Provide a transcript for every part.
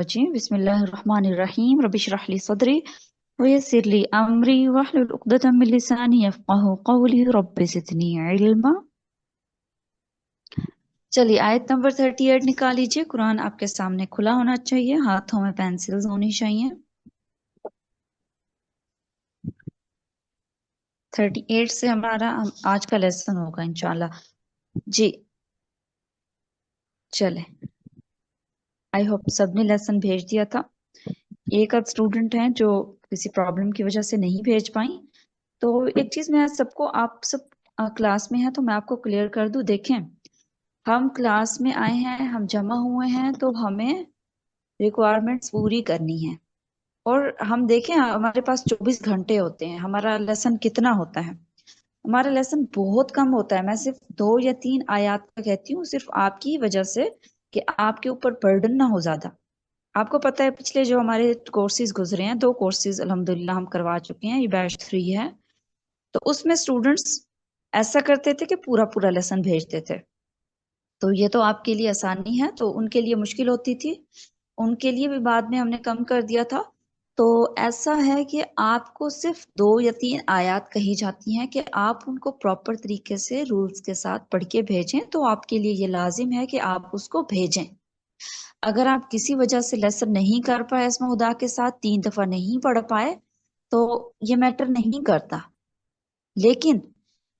बिस्मिल्लाहिर्रहमानिर्रहीम रब्बिशरह ली सदरी वयस्सिर ली अमरी वहलुल उक़दतम मिन लिसानी यफ़क़हू क़ौली रब्बि ज़िदनी इल्मा। चलिए आयत नंबर 38 निकाल लीजिए। कुरान आपके सामने खुला होना चाहिए, हाथों में पेंसिल्स होनी चाहिए। 38 से हमारा आज का लेसन होगा इंशाल्लाह जी। चले, आई होप सबने लेसन भेज दिया था। एक आध स्टूडेंट हैं जो किसी प्रॉब्लम की वजह से नहीं भेज पाई। तो एक चीज मैं सबको, आप सब क्लास में हैं तो मैं आपको क्लियर कर दूं। देखें, हम क्लास में आए हैं, हम जमा हुए हैं, तो हमें रिक्वायरमेंट्स पूरी करनी है। और हम देखें, हमारे पास 24 घंटे होते हैं। हमारा लेसन कितना होता है? हमारा लेसन बहुत कम होता है। मैं सिर्फ 2 या 3 आयात का कहती हूँ, सिर्फ आपकी वजह से कि आपके ऊपर बर्डन ना हो ज्यादा। आपको पता है पिछले जो हमारे कोर्सेज गुजरे हैं, 2 कोर्सेज अल्हम्दुलिल्लाह हम करवा चुके हैं, ये बैच 3 है। तो उसमें स्टूडेंट्स ऐसा करते थे कि पूरा पूरा लेसन भेजते थे। तो ये तो आपके लिए आसानी है, तो उनके लिए मुश्किल होती थी। उनके लिए भी बाद में हमने कम कर दिया था। तो ऐसा है कि आपको सिर्फ 2 या 3 आयात कही जाती हैं कि आप उनको प्रॉपर तरीके से रूल्स के साथ पढ़ के भेजें। तो आपके लिए ये लाजिम है कि आप उसको भेजें। अगर आप किसी वजह से लेसन नहीं कर पाए, इसमें खुदा के साथ 3 दफा नहीं पढ़ पाए, तो ये मैटर नहीं करता। लेकिन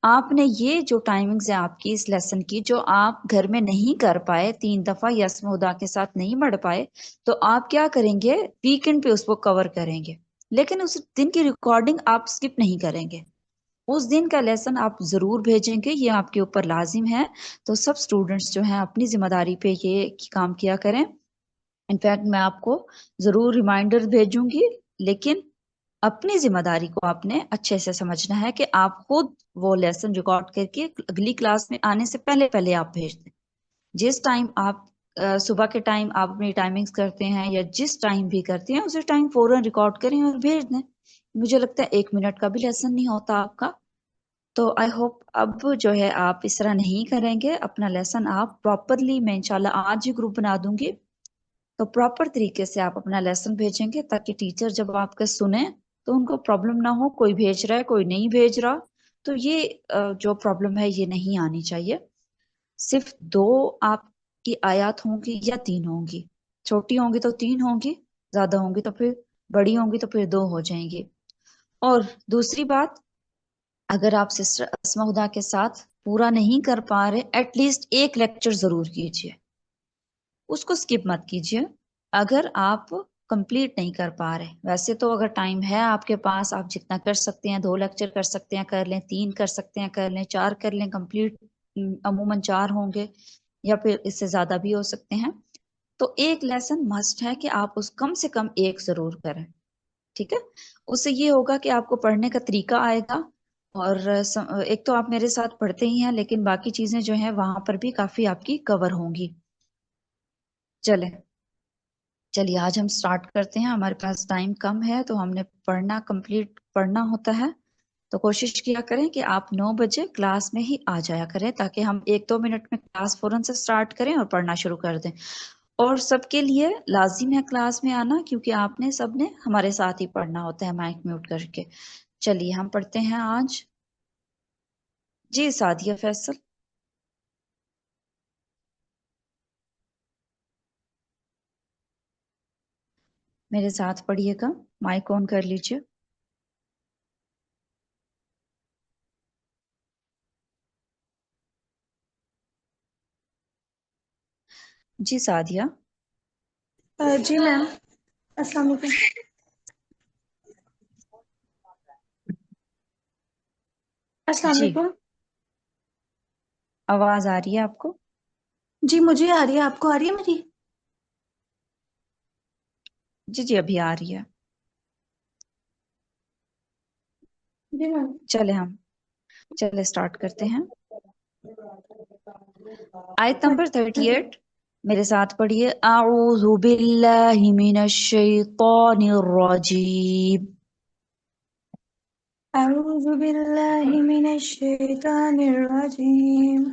आपने ये जो टाइमिंग्स है आपकी इस लेसन की, जो आप घर में नहीं कर पाए 3 दफा या इसमें खुदा के साथ नहीं पढ़ पाए, तो आप क्या करेंगे? वीकेंड पे उसको कवर करेंगे। लेकिन उस दिन की रिकॉर्डिंग आप स्किप नहीं करेंगे। उस दिन का लेसन आप जरूर भेजेंगे, ये आपके ऊपर लाजिम है। तो सब स्टूडेंट्स जो हैं अपनी जिम्मेदारी पे ये काम किया करें। इनफैक्ट मैं आपको जरूर रिमाइंडर भेजूंगी, लेकिन अपनी जिम्मेदारी को आपने अच्छे से समझना है कि आप खुद वो लेसन रिकॉर्ड करके अगली क्लास में आने से पहले पहले आप भेज दें। जिस टाइम आप सुबह के टाइम आप अपनी टाइमिंग्स करते हैं या जिस टाइम भी करते हैं, उसी टाइम फौरन रिकॉर्ड करें और भेज दें। मुझे लगता है 1 मिनट का भी लेसन नहीं होता आपका। तो आई होप अब जो है आप इस तरह नहीं करेंगे। अपना लेसन आप प्रॉपरली, मैं इंशाल्लाह आज ही ग्रुप बना दूंगी, तो प्रॉपर तरीके से आप अपना लेसन भेजेंगे, ताकि टीचर जब आपके सुने तो उनको प्रॉब्लम ना हो, कोई भेज रहा है कोई नहीं भेज रहा। तो ये जो प्रॉब्लम है ये नहीं आनी चाहिए। सिर्फ 2 आपकी आयत होंगी या 3 होंगी। छोटी होंगी तो 3 होंगी, ज्यादा होंगी तो फिर, बड़ी होंगी तो फिर 2 हो जाएंगी। और दूसरी बात, अगर आप सिस्टर अस्मा खुदा के साथ पूरा नहीं कर पा रहे, एटलीस्ट एक लेक्चर जरूर कीजिए, उसको स्किप मत कीजिए। अगर आप कंप्लीट नहीं कर पा रहे, वैसे तो अगर टाइम है आपके पास, आप जितना कर सकते हैं, 2 लेक्चर कर सकते हैं कर लें, 3 कर सकते हैं कर लें, 4 कर लें कंप्लीट। अमूमन 4 होंगे या फिर इससे ज्यादा भी हो सकते हैं। तो एक लेसन मस्ट है कि आप उस कम से कम एक जरूर करें। ठीक है? उससे ये होगा कि आपको पढ़ने का तरीका आएगा। और एक तो आप मेरे साथ पढ़ते ही हैं, लेकिन बाकी चीजें जो हैं वहां पर भी काफी आपकी कवर होंगी। चले, चलिए आज हम स्टार्ट करते हैं। हमारे पास टाइम कम है, तो हमने पढ़ना कंप्लीट पढ़ना होता है। तो कोशिश किया करें कि आप 9 बजे क्लास में ही आ जाया करें, ताकि हम 1-2 मिनट में क्लास फौरन से स्टार्ट करें और पढ़ना शुरू कर दें। और सबके लिए लाजिम है क्लास में आना, क्योंकि आपने सबने हमारे साथ ही पढ़ना होता है माइक म्यूट करके। चलिए हम पढ़ते हैं आज। जी सादिया फैसल। मेरे साथ पढ़िएगा, माइक ऑन कर लीजिए। जी सादिया। जी मैम, अस्सलाम वालेकुम। अस्सलाम जी, वालेकुम। आवाज आ रही है आपको? जी मुझे आ रही है, आपको आ रही है मेरी? जी जी, अभी आ रही है। जी मैम। चले स्टार्ट करते हैं। आयत नंबर 38, मेरे साथ पढ़िए। अऊज़ु बिल्लाहि मिनश शैतानिर रजीम। अऊज़ु बिल्लाहि मिनश शैतानिर रजीम।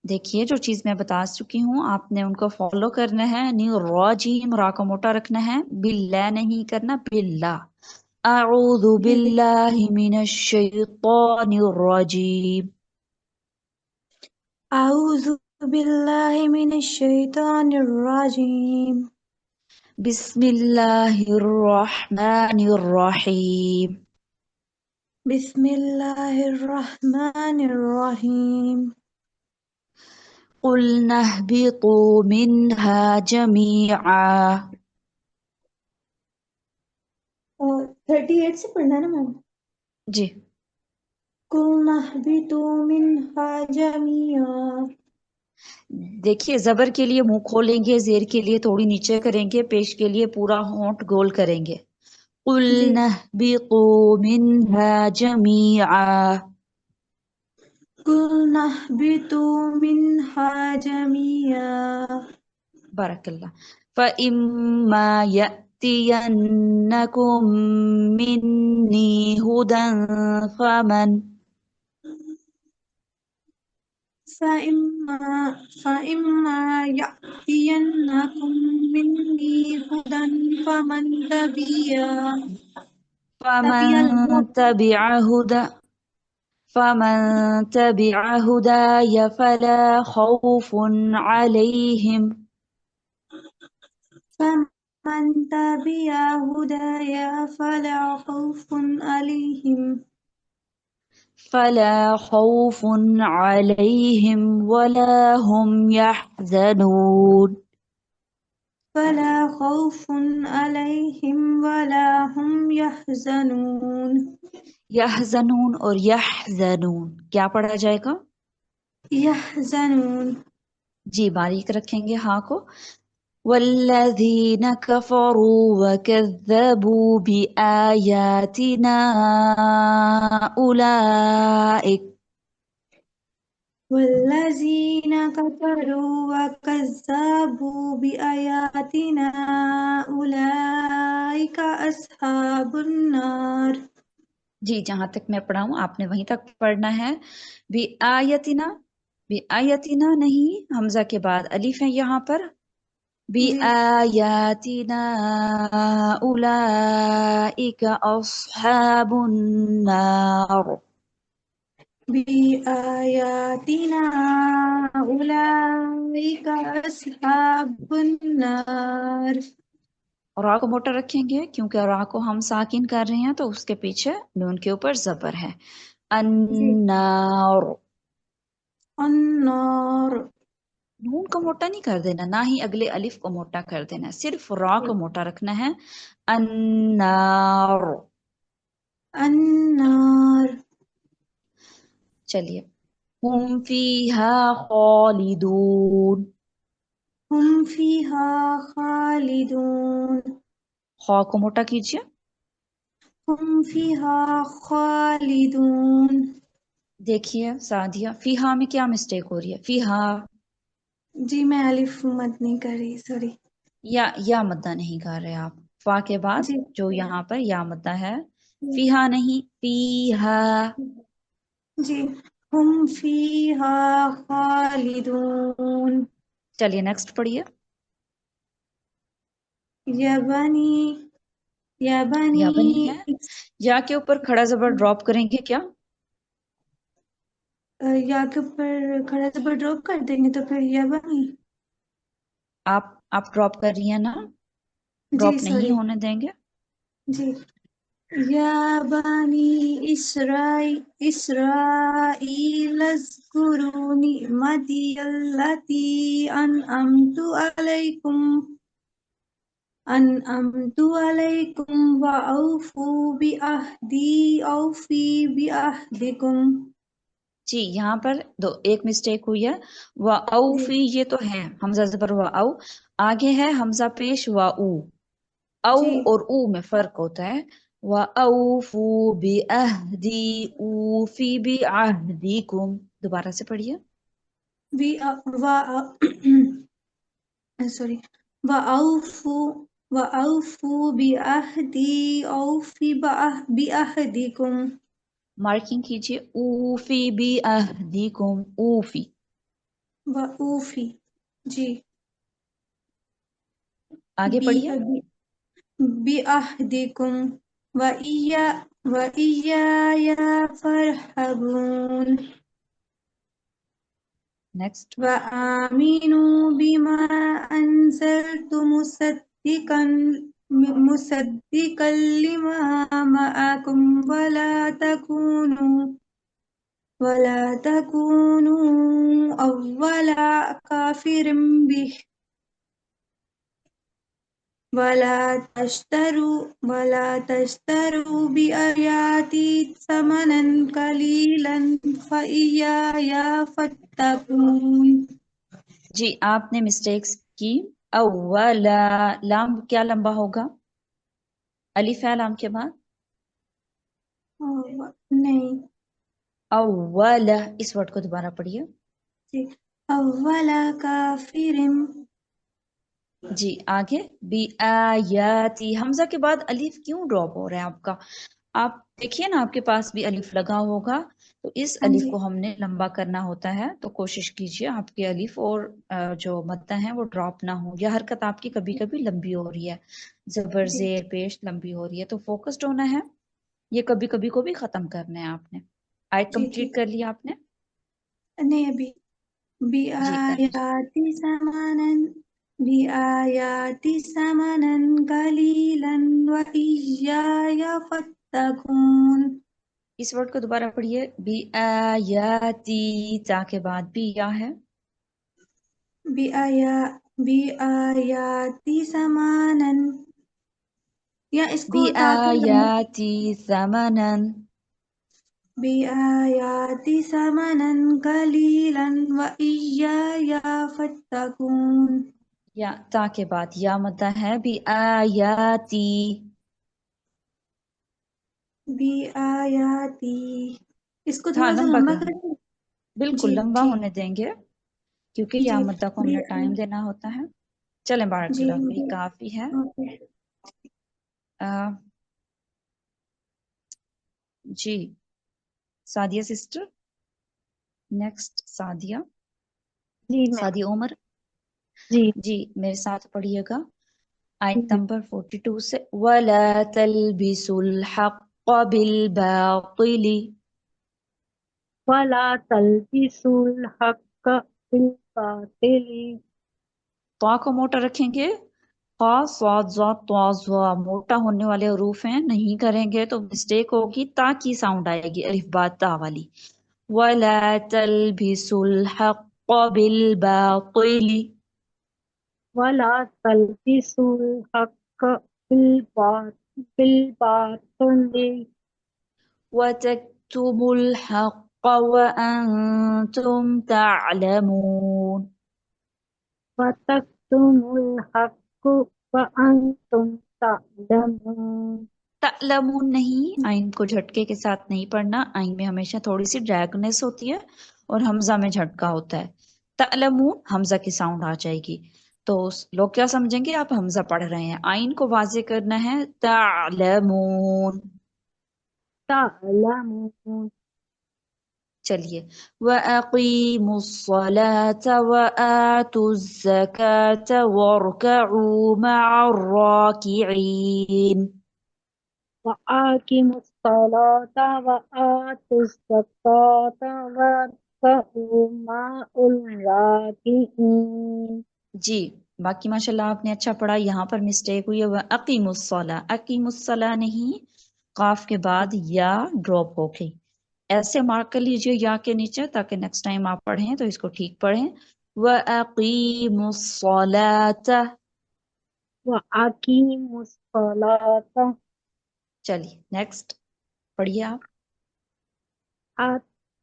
देखिए जो चीज मैं बता चुकी हूँ आपने उनको फॉलो करना है। नी रॉ जीम रा को मोटा रखना है, बिल्ला नहीं करना, बिल्ला। अऊज़ु जी। बिल्लाहि मिनश शैतानिर रजीम। आऊज़ु बिल्लाहि मिनश शैतानिर रजीम। बिस्मिल्लाहिर रहमानिर रहीम। बिस्मिल्लाहिर रहमानिर रहीम। कुलना ihbitu मिनहा जमीआ। और 38 से पढ़ना है ना मैम? जी। कुल नहबितु मिनहा जमीआ। देखिए जबर के लिए मुंह खोलेंगे, जेर के लिए थोड़ी नीचे करेंगे, पेश के लिए पूरा होंठ गोल करेंगे। जी। कुलना ihbitu मिनहा जमीआ। कुल नहबितु मिनहा जमीआ। बरकल्ला। फइम्मा यअतियन्नकुम मिन्नी हुदन फमन। فإما فإما يأتينكم مني هدى فمن تبع فمن الهدى تبع هدى فمن تبع هداي فلا خوف عليهم فمن تبع هدايا فلا خوف عليهم ولا هم يحزنون. فلا خوف عليهم ولا هم يحزنون. यहज़नून और यहज़नून क्या पढ़ा जाएगा? يحزنون. जी बारीक रखेंगे हाँ को। वल्लज़ीन कफ़रू वकज़्ज़बू बिआयातिना उलाइक। والذين كفروا وكذبوا بآياتنا أولئك أصحاب النار. जी जहां तक मैं पढ़ा हूं आपने वहीं तक पढ़ना है। बी आयतिना, बी आयतिना नहीं, हमजा के बाद अलिफ है यहाँ पर। बी जी। आयातिना उलाइका अस्हाबुन नार। بآياتنا أولئك أصحاب النار. रा को मोटा रखेंगे क्योंकि रा को हम साकिन कर रहे हैं तो उसके पीछे नून के ऊपर जबर है। जी। अन्नार। النار. नून को मोटा नहीं कर देना, ना ही अगले अलिफ को मोटा कर देना, सिर्फ रा को मोटा रखना है। अन्नार। النار. चलिए। हुम फीहा खालिदून। هم فيها خالدون. खा को मोटा कीजिए। هم فيها خالدون. देखिए सादिया फीहा में क्या मिस्टेक हो रही है? फीहा जी मैं अलिफ मत नहीं कर रही, सॉरी। या मद्दा नहीं कर रहे आप। फा के बाद जी। जो यहाँ पर या मद्दा है, फीहा नहीं फीहा। जी। हम फीहा खालिदून. चलिए नेक्स्ट पढ़िए। या बनी या बनी या बनी है, या के ऊपर खड़ा जबर ड्रॉप करेंगे क्या? या के ऊपर खड़ा जबर ड्रॉप कर देंगे तो फिर या बनी। आप ड्रॉप कर रही हैं ना, जी ड्रॉप नहीं सॉरी। होने देंगे। जी। या बनी इसराइल अज़्कुरू निअमती अल्लती अनअमतु अलैकुम अनअमतु अलैकुम व औफू बिअहदी औफी बिअहदिकुम. जी यहाँ पर दो एक मिस्टेक हुई है। व जी। औफी ये तो है हमजा जबर व औ, आगे है हमजा पेश व ऊ। औ जी। और ऊ में फर्क होता है। व औफू बि अहदी ऊफी बि अहदीकुम। दोबारा से पढ़िए। बी व सॉरी व औफू व औफू बिअहदी औफी वऊफी। जी। आगे पढ़िए। बिअहदिकुम व इय्याया फरहबून नेक्स्ट। व आमिनू बिमा अंज़लतु मुसद्दिकल लिमा मअकुम वला तकूनू अव्वला काफिरिन बिह वला तश्तरू बिआयाती समनन कलीलन फइय्याया फत्तकून। जी, आपने मिस्टेक्स की। अव्वला, लाम क्या लंबा होगा? अलिफ है लाम के बाद। नहीं अव्वला, इस वर्ड को दोबारा पढ़िए। जी। अव्वला काफिरिन। जी, आगे। बी आयाती, हमजा के बाद अलिफ क्यों ड्रॉप हो रहा है आपका? आप देखिए ना, आपके पास भी अलिफ लगा होगा, तो इस हाँ अलिफ जी। को हमने लंबा करना होता है। तो कोशिश कीजिए आपके अलिफ और जो मद्दा है वो ड्रॉप ना हो। यह हरकत आपकी कभी कभी लंबी हो रही है, जबर जी जेर पेश लंबी हो रही है, तो फोकस्ड होना है। ये कभी कभी को भी खत्म करना है आपने। आयत जी कंप्लीट ठीक। कर लिया आपने? नहीं अभी। जी कर लीजिए। बिआयाती समानन बिआयाती समानन कलीलन व इय्याया फत्तकून। इस वर्ड को दोबारा पढ़िए। बी आयाती, ता के बाद भी या है। बिआयाती समानन, या बी इसको ताकि लंबा। आयाती समनन, बिआयाती समनन कलीलन व इय्याया फत्तकून। या ता के बाद या मद्दा है। बी आयाती, बिआयाती, इसको हाँ थोड़ा सा लंबा लंबा करें, करें। बिल्कुल जी लंबा ठीक। होने देंगे, क्योंकि या जी मद्दा को बी हमने टाइम देना होता है। चलें जी बारकल्लाह फी, काफी है। ओके। आ, जी, सादिया सिस्टर। नेक्स्ट सादिया। जी मैम। सादिया उमर। जी जी, मेरे साथ पढ़िएगा। आयत नंबर 42 से। वला तलबिसुल हक़्क़ बिल बातिली। वला तल्बिसुल हक़्क़ बिल बातिल। तो को मोटा रखेंगे। क़ा स्वाद ज़ा त्वा ज़ा मोटा होने वाले हरूफ हैं, नहीं करेंगे तो मिस्टेक होगी। ता की साउंड आएगी, अलिफ बा ता वाली। वला तलबिसुल हक़्क़ बिल बातिली वला तल्बिसुल हक़्क़ बिल बातिल वतक्तुमुल हक़्क़ वअंतुम तअलमून। वतक्तुमुल हक़्क़ वअंतुम तअलमून। तअलमून नहीं, आइन को झटके के साथ नहीं पढ़ना। आइन में हमेशा थोड़ी सी ड्रैगनेस होती है और हमजा में झटका होता है। तअलमून हमजा की साउंड आ जाएगी, तो लोग क्या समझेंगे आप हमजा पढ़ रहे हैं। आइन को वाजे करना है, तअलमून। तअलमून। चलिए। वअकीमुस्सलात वआतुज़्ज़कात वरकऊ मअर्राकिईन। वअकीमुस्सलात वआतुज़्ज़कात वरकऊ मअल राकिईन। जी, बाकी माशाल्लाह आपने अच्छा पढ़ा। यहाँ पर मिस्टेक हुई है। वह अकीमुस्सला, अकीमुस्सला नहीं, काफ के बाद या ड्रॉप हो गई। ऐसे मार्क कर लीजिए या के नीचे, ताकि नेक्स्ट टाइम आप पढ़ें तो इसको ठीक पढ़ें। वह अकीमुस्सलात। वअकीमुस्सलात। चलिए नेक्स्ट पढ़िए आप।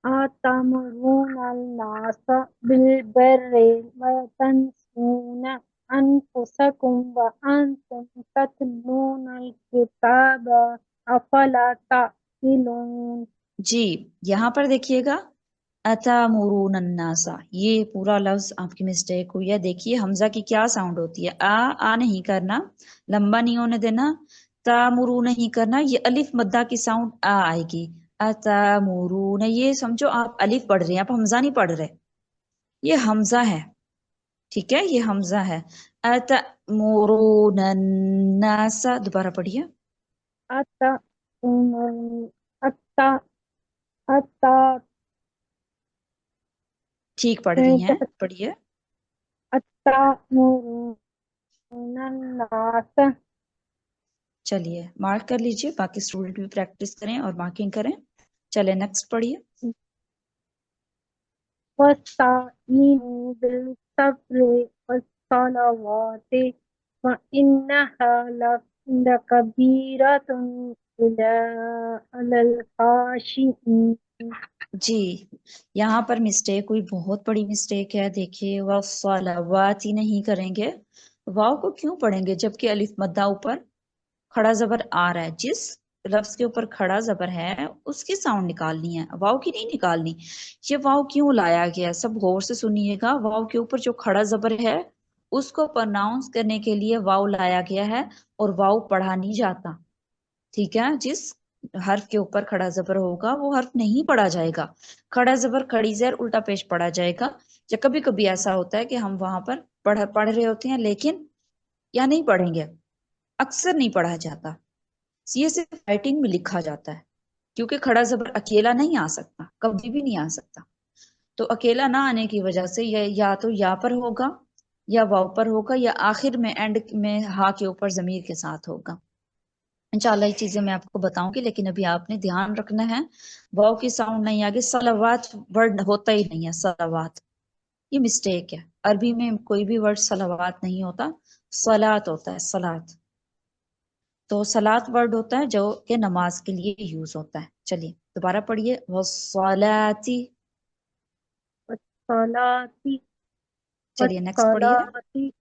अतमरूनल नास बिलबर्रि वतंसून अनफुसकुम वअंतुम ततलूनल किताब अफला ताक़िलून। जी, यहाँ पर देखिएगा। अतामुरून अन्नासा, ये पूरा लफ्ज आपकी मिस्टेक हुई है। देखिए हमजा की क्या साउंड होती है। आ नहीं करना, लंबा नहीं होने देना। तामुरू नहीं करना, ये अलिफ मद्दा की साउंड आ आएगी। अतामुरून, ये समझो आप अलिफ पढ़ रहे हैं, आप हमजा नहीं पढ़ रहे। یہ حمزہ ہے، ٹھیک ہے، یہ حمزہ ہے. اتأمرون الناس، دوبارہ پڑھیے. اتا اتا اتا ٹھیک پڑھ رہی ہیں، پڑھیے. اتأمرون الناس. چلیے مارک کر لیجئے، باقی اسٹوڈنٹ بھی پریکٹس کریں اور مارکنگ کریں. چلے نیکسٹ پڑھیے. واستعینوا بالصبر والصلوات وإنها لكبيرة إلا على الخاشعين. جی یہاں پر مسٹیک ہوئی، بہت بڑی مسٹیک ہے. دیکھیے والصلوات ہی نہیں کریں گے، واو کو کیوں پڑھیں گے جبکہ الف مدہ اوپر کھڑا زبر آ رہا ہے. جس لفظ کے اوپر کھڑا زبر ہے اس کی ساؤنڈ نکالنی ہے، واو کی نہیں نکالنی. یہ واو کیوں لایا گیا، سب غور سے سنیے گا. واو کے اوپر جو کھڑا زبر ہے اس کو پرناؤنس کرنے کے لیے واو لایا گیا ہے، اور واو پڑھا نہیں جاتا. ٹھیک ہے، جس حرف کے اوپر کھڑا زبر ہوگا وہ حرف نہیں پڑھا جائے گا. کھڑا زبر کھڑی زیر الٹا پیش پڑھا جائے گا. یا کبھی کبھی ایسا ہوتا ہے کہ ہم وہاں پر پڑھ رہے ہوتے ہیں لیکن یا نہیں پڑھیں گے، اکثر نہیں پڑھا جاتا. یہ صرف رائٹنگ میں لکھا جاتا ہے، کیونکہ کھڑا زبر اکیلا نہیں آ سکتا، کبھی بھی نہیں آ سکتا. تو اکیلا نہ آنے کی وجہ سے یہ یا تو یا پر ہوگا یا واو پر ہوگا یا آخر میں اینڈ میں ہا کے اوپر ضمیر کے ساتھ ہوگا. انشاءاللہ یہ چیزیں میں آپ کو بتاؤں گی، لیکن ابھی آپ نے دھیان رکھنا ہے واو کی ساؤنڈ نہیں آگے. صلوات ورڈ ہوتا ہی نہیں ہے، صلوات یہ مسٹیک ہے. عربی میں کوئی بھی ورڈ صلوات نہیں ہوتا، صلات ہوتا ہے، صلات. تو صلات ورڈ ہوتا ہے جو کہ نماز کے لیے یوز ہوتا ہے. چلیے دوبارہ پڑھیے. والصلاتی. والصلاة چلیے نیکسٹ پڑھیے. والصلاة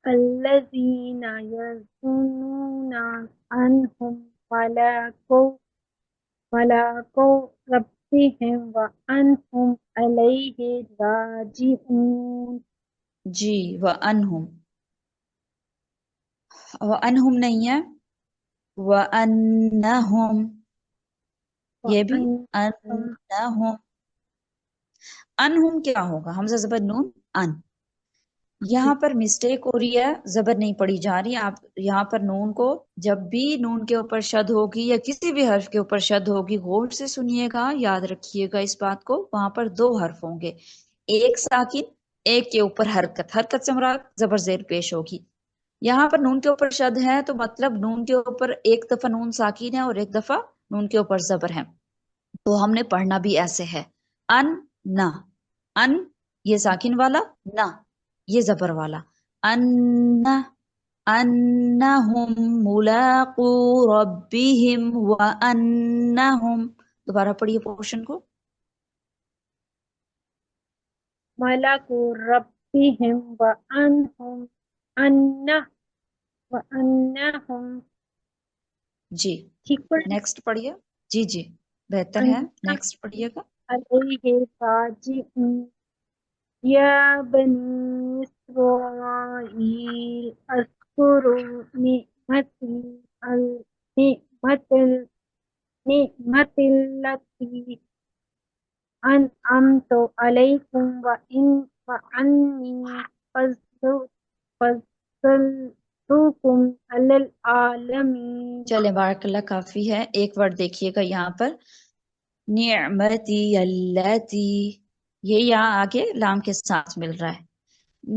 الذين يظنون أنهم ملاقو ربهم وأنهم عليه راجعون. جی وَأَنْهُمْ، وَأَنْهُمْ نہیں ہے، وَأَنَّهُمْ، یہ بھی وأنهم أَنَّهُمْ. انہم کیا ہوگا، حمزہ زبر نون ان. یہاں پر مسٹیک ہو رہی ہے، زبر نہیں پڑھی جا رہی. آپ یہاں پر نون کو جب بھی نون کے اوپر شد ہوگی یا کسی بھی حرف کے اوپر شد ہوگی غور سے سنیے گا، یاد رکھیے گا اس بات کو. وہاں پر دو حرف ہوں گے، ایک ساکن، ایک کے اوپر حرکت. حرکت سے مراد زبر زیر پیش ہوگی. یہاں پر نون کے اوپر شد ہے تو مطلب نون کے اوپر ایک دفعہ نون ساکن ہے اور ایک دفعہ نون کے اوپر زبر ہے. تو ہم نے پڑھنا بھی ایسے ہے، ان نہ، ان یہ ساکن والا، نہ یہ زبر والا. انہم ملاقو ربہم وانہم. دوبارہ پڑھیے پورشن کو. ملكوا ربهم وأنهم. جی ٹھیک پر نیکسٹ پڑھیے. جی جی بہتر ہے، نیکسٹ پڑھیے گا. عليه راجعون. يا بني إسرائيل اذكروا نعمة التي أنعمت عليكم وأني فضلتكم على العالمين. چلیں بارک اللہ کافی ہے. ایک ورڈ دیکھیے گا یہاں پر، نعمتی اللاتی، یہ یہاں آگے لام کے ساتھ مل رہا ہے.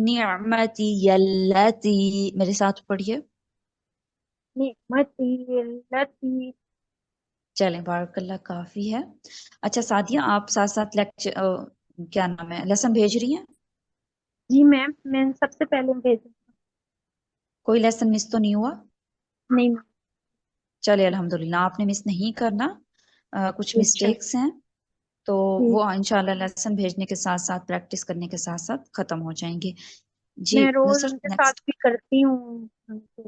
نعمتی اللاتی، میرے ساتھ پڑھیے. نعمتي التي. چلیں بارک اللہ کافی ہے. اچھا سعدیہ، آپ ساتھ ساتھ لیکچر کیا نام ہے لیسن بھیج رہی ہیں؟ جی میم، میں نے سب سے پہلے بھیجا. کوئی لیسن مس تو نہیں ہوا؟ نہیں میم. چلے الحمدللہ، آپ نے مس نہیں کرنا. کچھ اچھا مسٹیکس ہیں تو ٹھیک. وہ انشاءاللہ لیسن بھیجنے کے ساتھ ساتھ پریکٹس کرنے کے ساتھ ساتھ ختم ہو جائیں گے. جی میں روز ان نصرت کے ساتھ نیکسٹ. بھی کرتی ہوں تو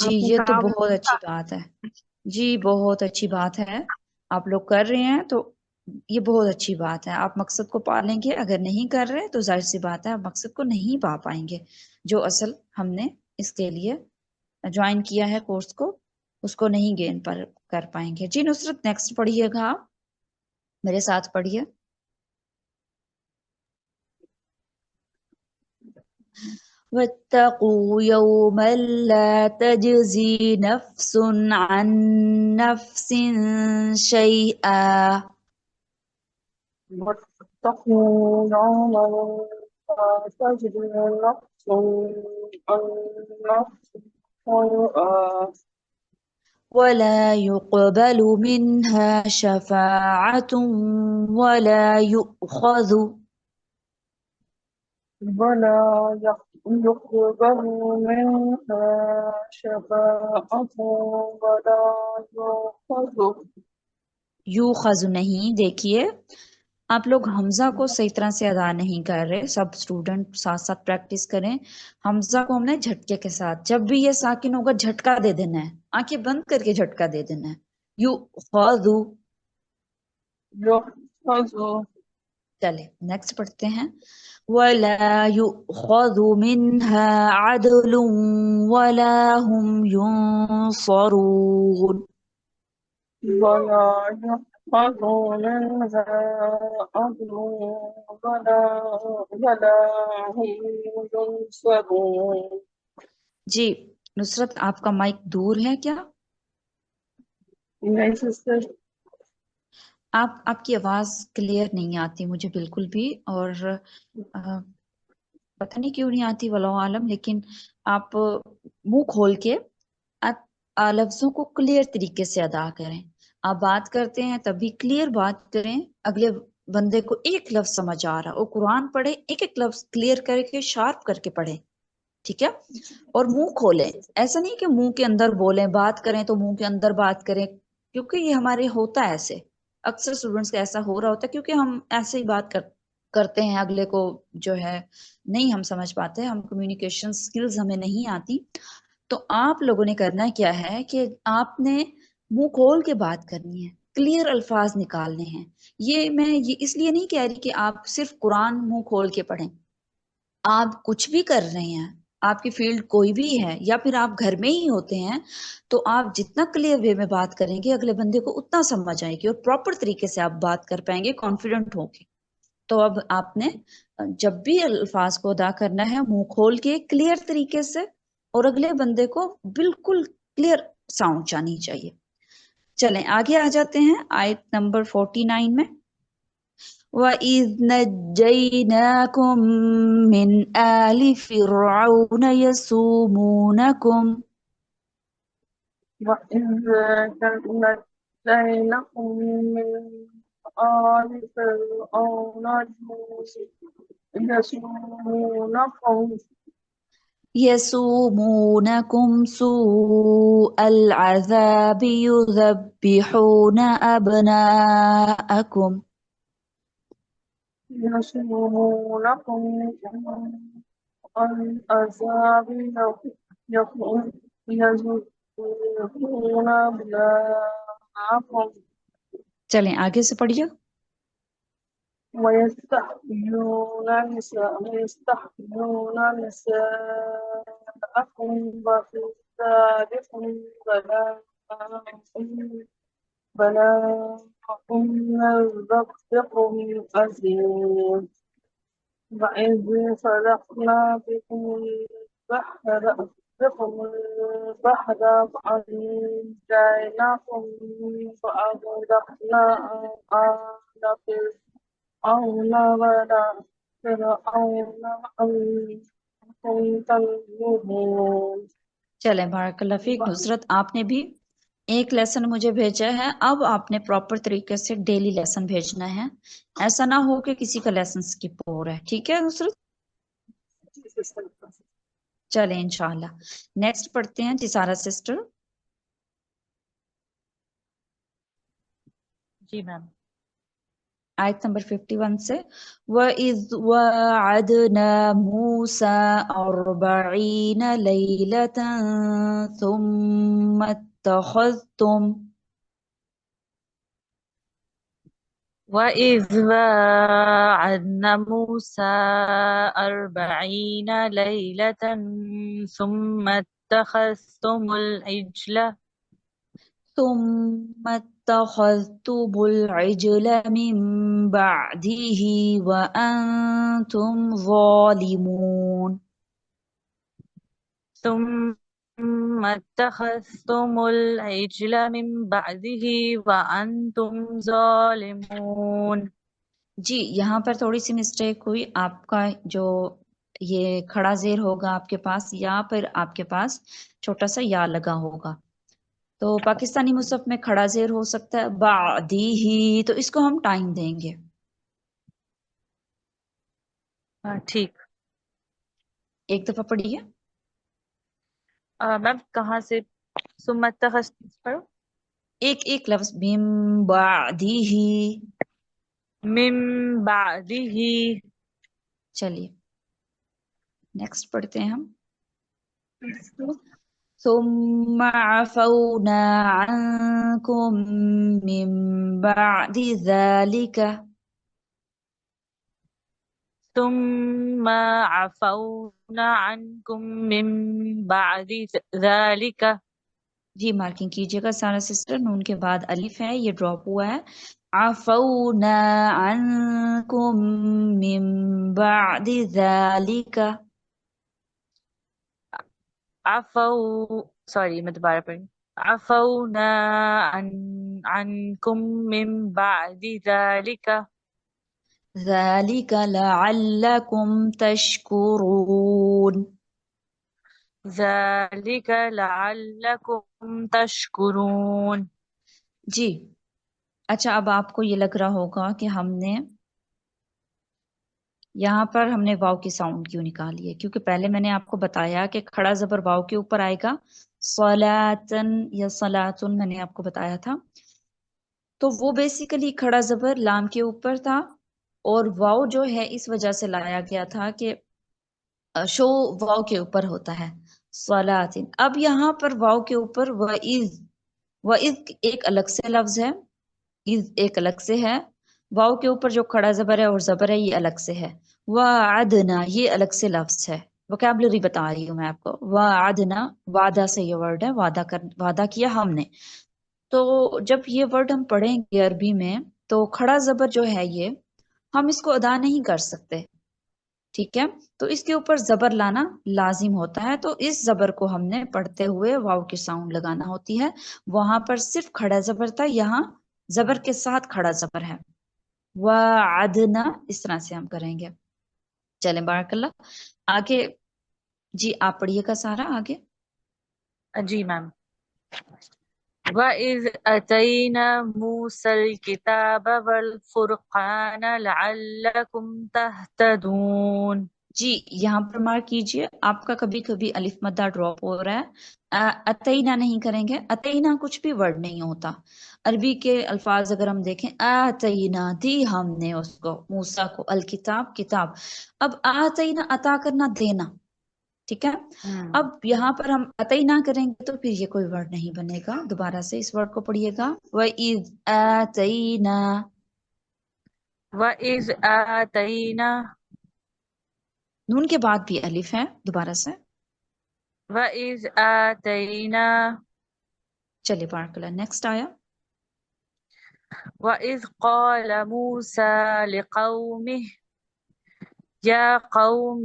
جی آپ نے یہ تو کہا بہت اچھی بات ہے. جی بہت اچھی بات ہے، آپ لوگ کر رہے ہیں تو یہ بہت اچھی بات ہے. آپ مقصد کو پا لیں گے، اگر نہیں کر رہے تو ظاہر سی بات ہے آپ مقصد کو نہیں پا پائیں گے. جو اصل ہم نے اس کے لیے جوائن کیا ہے کورس کو، اس کو نہیں گین پر کر پائیں گے. جی نصرت نیکسٹ پڑھیے گا، آپ میرے ساتھ پڑھیے. واتقوا يوما لا تجزي نفس عن نفس شيئا واتقوا يوما لا تجزي نفس عن نفس شيئا ولا يقبل منها شفاعة ولا يؤخذ ولا يقبل منها شفاعة ولا یوخذ نہیں. دیکھیے آپ لوگ حمزہ کو صحیح طرح سے ادا نہیں کر رہے. سب اسٹوڈنٹ ساتھ ساتھ پریکٹس کریں. حمزہ کو ہم نے جھٹکے کے ساتھ، جب بھی یہ ساکن ہوگا جھٹکا دے دینا ہے، آنکھیں بند کر کے جھٹکا دے دینا ہے. یوخذ. يؤخذ چلے نیکسٹ پڑھتے ہیں. وَلَا يُؤْخَذُ مِنْهَا عَدْلٌ وَلَا هُمْ يُنصَرُونَ. ولا يؤخذ منها عدل ولا هم ينصرون. جی نصرت آپ کا مائک دور ہے کیا؟ نہیں سسٹر، آپ کی آواز کلیئر نہیں آتی مجھے بالکل بھی، اور پتہ نہیں کیوں نہیں آتی واللہ عالم. لیکن آپ منہ کھول کے لفظوں کو کلیئر طریقے سے ادا کریں. آپ بات کرتے ہیں تب بھی کلیئر بات کریں. اگلے بندے کو ایک لفظ سمجھ آ رہا، وہ قرآن پڑھے ایک ایک لفظ کلیئر کر کے شارپ کر کے پڑھے، ٹھیک ہے؟ اور منہ کھولیں. ایسا نہیں کہ منہ کے اندر بولیں، بات کریں تو منہ کے اندر بات کریں، کیونکہ یہ ہمارے ہوتا ہے ایسے. اکثر اسٹوڈنٹس کا ایسا ہو رہا ہوتا ہے کیونکہ ہم ایسے ہی بات کرتے ہیں، اگلے کو جو ہے نہیں ہم سمجھ پاتے، ہم کمیونیکیشن سکلز ہمیں نہیں آتی. تو آپ لوگوں نے کرنا کیا ہے کہ آپ نے منہ کھول کے بات کرنی ہے، کلیئر الفاظ نکالنے ہیں. میں یہ اس لیے نہیں کہہ رہی کہ آپ صرف قرآن منہ کھول کے پڑھیں. آپ کچھ بھی کر رہے ہیں، آپ کی فیلڈ کوئی بھی ہے، یا پھر آپ گھر میں ہی ہوتے ہیں، تو آپ جتنا کلیئر وے میں بات کریں گے اگلے بندے کو اتنا سمجھ آئے گی اور پراپر طریقے سے آپ بات کر پائیں گے کانفیڈنٹ ہو کے. تو اب آپ نے جب بھی الفاظ کو ادا کرنا ہے منہ کھول کے کلیئر طریقے سے، اور اگلے بندے کو بالکل کلیئر ساؤنڈ جانی چاہیے. چلیں آگے آ جاتے ہیں آیت نمبر 49 میں. وَإِذْ نَجَّيْنَاكُمْ مِنْ آلِ فِرْعَوْنَ يَسُومُونَكُمْ. وإذ نجيناكم من آل فرعون يسومونكم سوء العذاب يذبحون أبناءكم يسومونكم العذاب يذبحون أبناءكم چلیں آگے سے پڑھیے. ويستحيون نساءكم وفي ذلكم بلاء من ربكم عظيم. وإذ فرقنا بكم البحر فأنجيناكم وأغرقنا آل فرعون وأنتم تنظرون. چلیں بارک اللہ فیک. نصرت آپ نے بھی ایک لیسن مجھے بھیجا ہے، اب آپ نے پراپر طریقے سے ڈیلی لیسن بھیجنا ہے. ایسا نہ ہو کہ کسی کا لیسن سکپ ہو رہا ہے، ٹھیک ہے نصرت؟ چلیں انشاءاللہ نیکسٹ پڑھتے ہیں. جی سارا سسٹر. جی میم. آیت نمبر 51 سے. وَإِذْ وَاعَدْنَا مُوسَىٰ 40 لَيْلَةً ثُمَّ اتَّخَذْتُمْ وَإِذْ وَاعَدْنَا مُوسَىٰ 40 لَيْلَةً ثُمَّ اتَّخَذْتُمُ الْعِجْلَ مِن بَعْدِهِ وَأَنْتُمْ ظَالِمُونَ. ثم اتخذتم العجل من بعده وأنتم ظالمون. جی یہاں پر تھوڑی سی مسٹیک ہوئی. آپ کا جو یہ کھڑا زیر ہوگا آپ کے پاس، یا پھر آپ کے پاس چھوٹا سا یا لگا ہوگا. تو پاکستانی مصحف میں کھڑا زیر ہو سکتا ہے بعدی ہی، تو اس کو ہم ٹائم دیں گے. ٹھیک. ایک دفعہ پڑھیے. میم کہاں سے ثم اتخذتم پڑھو؟ ایک ایک لفظ من بعدی ہی. من بعدہ. چلیے نیکسٹ پڑھتے ہیں ہم. ثم عفونا عنكم من بعد ذلك. ثم عفونا عنكم من بعد ذلك. جی مارکنگ کیجیے گا سارا سسٹر. نون کے بعد الف ہے، یہ ڈراپ ہوا ہے. عفونا عنكم من بعد ذلك. سوری میں دوبارہ پڑھی. عفونا عنكم من بعد ذلك. ذلك لعلكم تشكرون. ذلك لعلكم تشكرون. جی اچھا، اب آپ کو یہ لگ رہا ہوگا کہ ہم نے یہاں پر واو کی ساؤنڈ کیوں نکالی ہے، کیونکہ پہلے میں نے آپ کو بتایا کہ کھڑا زبر واو کے اوپر آئے گا. صلاتن یا صلاتن میں نے آپ کو بتایا تھا. تو وہ بیسیکلی کھڑا زبر لام کے اوپر تھا، اور واو جو ہے اس وجہ سے لایا گیا تھا کہ شو واو کے اوپر ہوتا ہے. صلاتن. اب یہاں پر واو کے اوپر وَإِذْ ایک الگ سے لفظ ہے، اذ ایک الگ سے ہے. واو کے اوپر جو کھڑا زبر ہے اور زبر ہے یہ الگ سے ہے. وعدنا یہ الگ سے لفظ ہے. وکیبلری بتا رہی ہوں میں آپ کو. وعدنا وعدہ سے یہ ورڈ ہے، وعدہ کیا ہم نے. تو جب یہ ورڈ ہم پڑھیں گے عربی میں تو کھڑا زبر جو ہے یہ ہم اس کو ادا نہیں کر سکتے. ٹھیک ہے، تو اس کے اوپر زبر لانا لازم ہوتا ہے. تو اس زبر کو ہم نے پڑھتے ہوئے واو کی ساؤنڈ لگانا ہوتی ہے. وہاں پر صرف کھڑا زبر تھا، یہاں زبر کے ساتھ کھڑا زبر ہے. وعدنا اس طرح سے ہم کریں گے. چلیں بارک اللہ. آگے جی آپ پڑھیے گا سارا آگے. جی میم. وَإِذْ أَتَيْنَا مُوسَى الْكِتَابَ وَالْفُرْقَانَ لَعَلَّكُمْ تَهْتَدُونَ. جی یہاں پر مارک کیجئے، آپ کا کبھی کبھی الف مدہ ڈراپ ہو رہا ہے. اتینا نہیں کریں گے. اتینا کچھ بھی ورڈ نہیں ہوتا. عربی کے الفاظ اگر ہم دیکھیں، اتینا دی ہم نے اس کو موسیٰ کو الکتاب کتاب. اب اتینا عطا کرنا دینا. ٹھیک ہے، اب یہاں پر ہم اتینا کریں گے تو پھر یہ کوئی ورڈ نہیں بنے گا. دوبارہ سے اس ورڈ کو پڑھیے گا. وَإِذْ آتَيْنَا. وَإِذْ آتَيْنَا. نون کے بعد بھی الف ہے. دوبارہ سے وَإِذْ آتَيْنَا. چلیے بارک اللہ. نیکسٹ آیا. وَإِذْ قَالَ مُوسَى لِقَوْمِهِ يَا قَوْمِ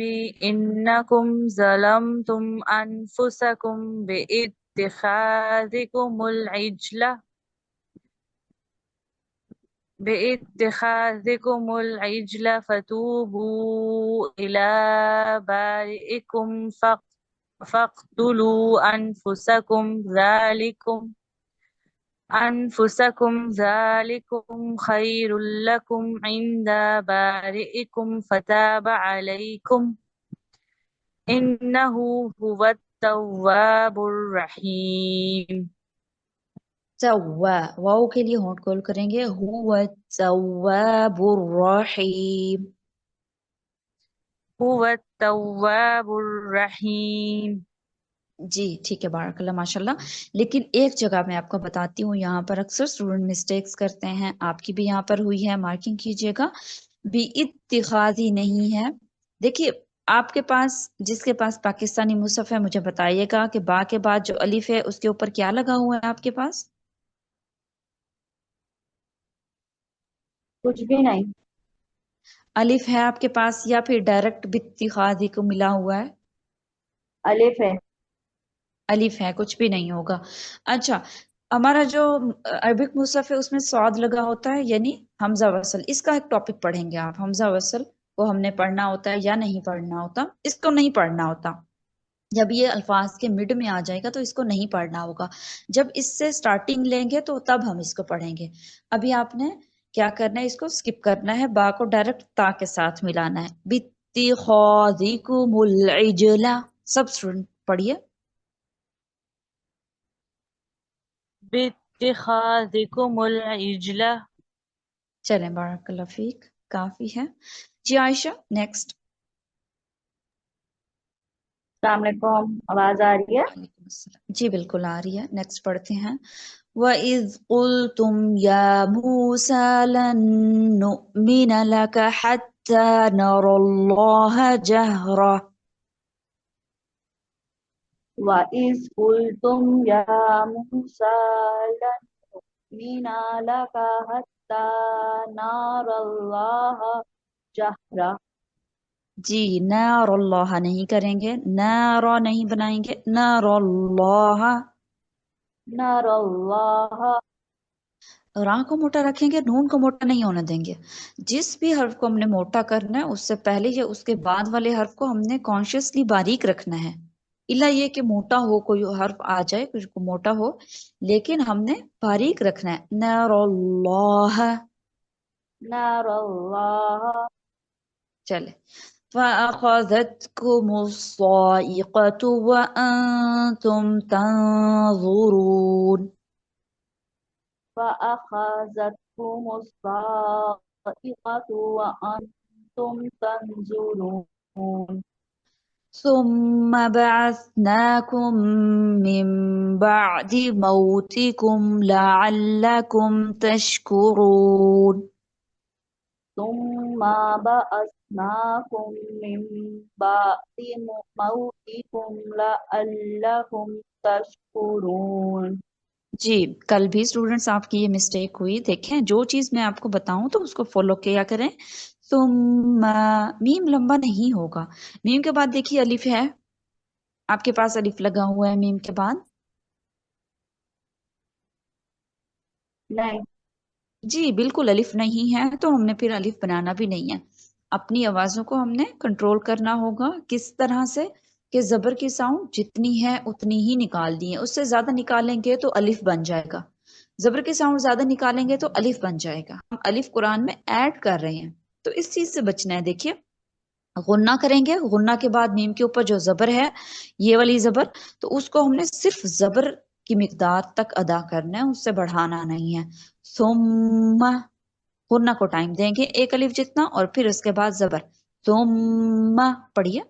إِنَّكُمْ ظَلَمْتُمْ أَنفُسَكُمْ بِاتِّخَاذِكُمُ الْعِجْلَ فَتُوبُوا إِلَى بَارِئِكُمْ فَاقْتُلُوا أَنفُسَكُمْ ذَلِكُمْ خَيْرٌ لَكُمْ عِنْدَ بَارِئِكُمْ فَتَابَ عَلَيْكُمْ إِنَّهُ هُوَ التَّوَّابُ الرَّحِيمُ. واو کے لیے ہونٹ کول کریں گے. هو التواب الرحیم. هو التواب الرحیم. جی ٹھیک ہے بارک اللہ ماشاء اللہ. لیکن ایک جگہ میں آپ کو بتاتی ہوں، یہاں پر اکثر اسٹوڈنٹ مسٹیکس کرتے ہیں. آپ کی بھی یہاں پر ہوئی ہے، مارکنگ کیجیے گا. بھی اتخاذی نہیں ہے. دیکھیے آپ کے پاس جس کے پاس پاکستانی مصحف ہے مجھے بتائیے گا کہ با کے بعد جو الف ہے اس کے اوپر کیا لگا ہوا ہے آپ کے پاس؟ کچھ بھی نہیں. الف ہے آپ کے پاس یا پھر ڈائریکٹ باتخاذی کو ملا ہوا ہے؟ الف ہے. अलिफ है, कुछ भी नहीं होगा। अच्छा, हमारा जो अरबिक मुसहफ है उसमें स्वाद लगा होता है यानी हमजा वसल, इसका एक टॉपिक पढ़ेंगे आप। हमजा वसल को हमने पढ़ना होता है या नहीं पढ़ना होता? इसको नहीं पढ़ना होता। जब ये अल्फाज के मिड में आ जाएगा तो इसको नहीं पढ़ना होगा। जब इससे स्टार्टिंग लेंगे तो तब हम इसको पढ़ेंगे। अभी आपने क्या करना है, इसको स्किप करना है, बा को डायरेक्ट ता के साथ मिलाना है। बित्तिखादिकुमुल इजला, सब स्टूडेंट पढ़िए। बित्तिखादिकुमुल इजला। चलें, बारकल्लाह फीक, काफी है। जी आयशा, नेक्स्ट। अस्सलाम वालेकुम, आवाज आ रही है? वालेकुम अस्सलाम। जी बिल्कुल आ रही है। नेक्स्ट पढ़ते हैं। वइज़ क़ुल्तुम या मूसा लन नुअ्मिन लक हत्ता नरल्लाह जहरा। वइज़ कुल्तुम या मूसा लन नुअ्मिना लका हत्ता नरल्लाह जहरा। जी, नरल्लाह नहीं करेंगे, नारा नहीं बनाएंगे, नरल्लाह। नरल्लाह रा को मोटा रखेंगे, नून को मोटा नहीं होने देंगे। जिस भी हर्फ को हमने मोटा करना है उससे पहले या उसके बाद वाले हर्फ को हमने कॉन्शियसली बारीक रखना है। इला ये कि मोटा हो, कोई हर्फ आ जाए कुछ को मोटा हो, लेकिन हमने बारीक रखना है। नरल्लाह। नरल्लाह। चले। फ़अख़ज़तकुमुस्साइक़तु वअन्तुम तंज़ुरून। फ़अख़ज़तकुमुस्साइक़तु वअन्तुम तंज़ुरून। ثم بعثناكم من بعد موتكم لعلكم تشكرون. ثم بعثناكم من بعد موتكم لعلكم تشكرون। जी, कल भी स्टूडेंट्स आपकी ये मिस्टेक हुई। देखें, जो चीज मैं आपको बताऊं तो उसको फॉलो किया करें। सुम्मा, मीम लंबा नहीं होगा। मीम के बाद देखिए अलिफ है, आपके पास अलिफ लगा हुआ है मीम के बाद। नहीं, जी बिल्कुल अलिफ नहीं है तो हमने फिर अलिफ बनाना भी नहीं है। अपनी आवाजों को हमने कंट्रोल करना होगा। किस तरह से कि जबर की साउंड जितनी है उतनी ही निकालनी है, उससे ज्यादा निकालेंगे तो अलिफ बन जाएगा। जबर की साउंड ज्यादा निकालेंगे तो अलिफ बन जाएगा। हम अलिफ कुरान में ऐड कर रहे हैं तो इस चीज से बचना है। देखिए, गुन्ना करेंगे, गुन्ना के बाद मीम के ऊपर जो जबर है, ये वाली जबर, तो उसको हमने सिर्फ जबर की मिकदार तक अदा करना है, उससे बढ़ाना नहीं है। सुम्मा, गुन्ना को टाइम देंगे एक अलिफ जितना और फिर उसके बाद जबर। सुम्मा पढ़िए।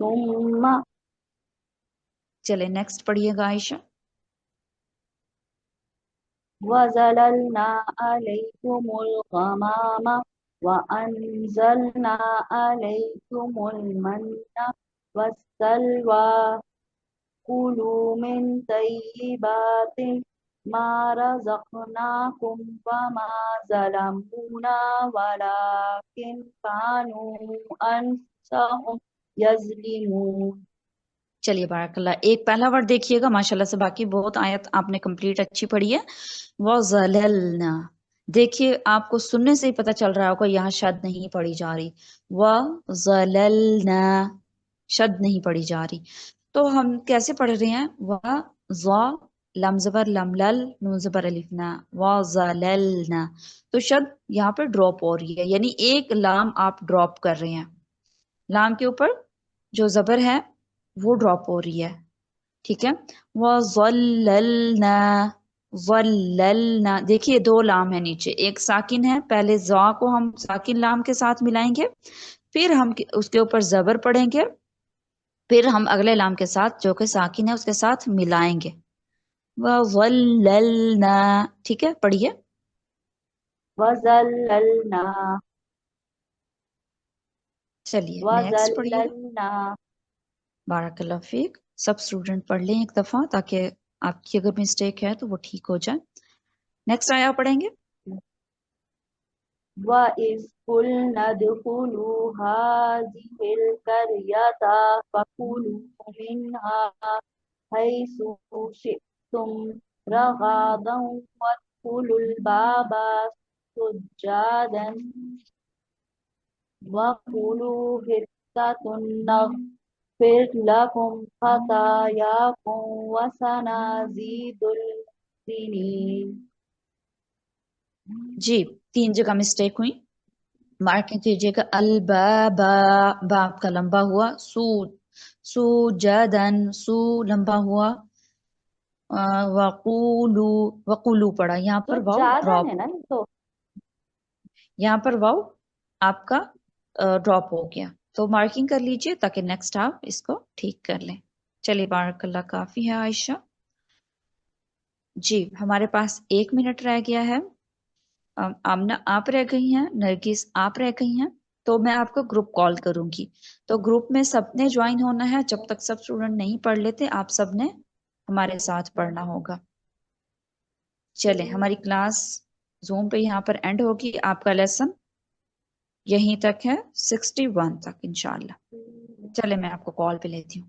ثم चले नेक्स्ट पढ़िएगा आयशा। وظللنا عليكم الغمام وأنزلنا عليكم المن والسلوى كلوا من طيبات ما رزقناكم وما ظلمونا ولكن كانوا أنفسهم يظلمون। चलिए बारकल्ला, एक पहला वर्ड देखिएगा, माशाल्लाह से बाकी बहुत आयत आपने कंप्लीट अच्छी पढ़ी है। वो ज़ललना, देखिए आपको सुनने से ही पता चल रहा होगा यहाँ शद नहीं पढ़ी जा रही। वो ज़ललना, शद नहीं पढ़ी जा रही। तो हम कैसे पढ़ रहे हैं? वह ज़ा लम ज़बर लम लल नून ज़बर अलिफ ना, व ज़ललना। तो शद यहाँ पर ड्रॉप हो रही है, यानी एक लाम आप ड्रॉप कर रहे हैं। लाम के ऊपर जो जबर है वो ड्रॉप हो रही है, ठीक है। वज़ल्ललना, ज़ल्ललना, देखिए दो लाम है नीचे, एक साकिन है। पहले ज़ा को हम साकिन लाम के साथ मिलाएंगे, फिर हम उसके ऊपर जबर पढ़ेंगे, फिर हम अगले लाम के साथ जो कि साकिन है उसके साथ मिलाएंगे। वज़ल्ललना, ठीक है, पढ़िए। वज़ल्ललना चलिए नेक्स्ट पढ़िएगा। वज़ल्ललना। बारकल्लाह फीक। सब स्टूडेंट पढ़ लें एक दफा ताकि आपकी अगर मिस्टेक है तो वो ठीक हो जाए। नेक्स्ट आया पढ़ेंगे। وَإِذْ قُلْنَا ادْخُلُوا هَٰذِهِ الْقَرْيَةَ فَكُلُوا مِنْهَا حَيْثُ شِئْتُمْ رَغَدًا وَادْخُلُوا الْبَابَ سُجَّدًا وَقُولُوا حِطَّةٌ نَغْفِرْ لَكُمْ خَطَايَاكُمْ وَسَنَزِيدُ الْمُحْسِنِينَ۔ جی 3 جگہ مسٹیک ہوئی، مارکنگ کیجیے گا۔ البابا، با آپ کا لمبا ہوا، سوجدن، سو لمبا ہوا، وقولو، وقولو پڑا، یہاں پر واو سجادن ڈراپ، ہے نا یہ تو، یہاں پر واو آپ کا ڈراپ ہو گیا، تو مارکنگ کر لیجئے تاکہ نیکسٹ آپ اس کو ٹھیک کر لیں۔ چلیے بارک اللہ، کافی ہے عائشہ۔ جی ہمارے پاس 1 منٹ رہ گیا ہے۔ آمنہ آپ رہ گئی ہیں، نرگس آپ رہ گئی ہیں، تو میں آپ کو گروپ کال کروں گی، تو گروپ میں سب نے جوائن ہونا ہے، جب تک سب اسٹوڈنٹ نہیں پڑھ لیتے آپ سب نے ہمارے ساتھ پڑھنا ہوگا۔ چلیں ہماری کلاس زوم پہ یہاں پر اینڈ ہوگی، آپ کا لیسن یہیں تک ہے 61 تک انشاءاللہ۔ چلیں میں آپ کو کال پہ لیتی ہوں۔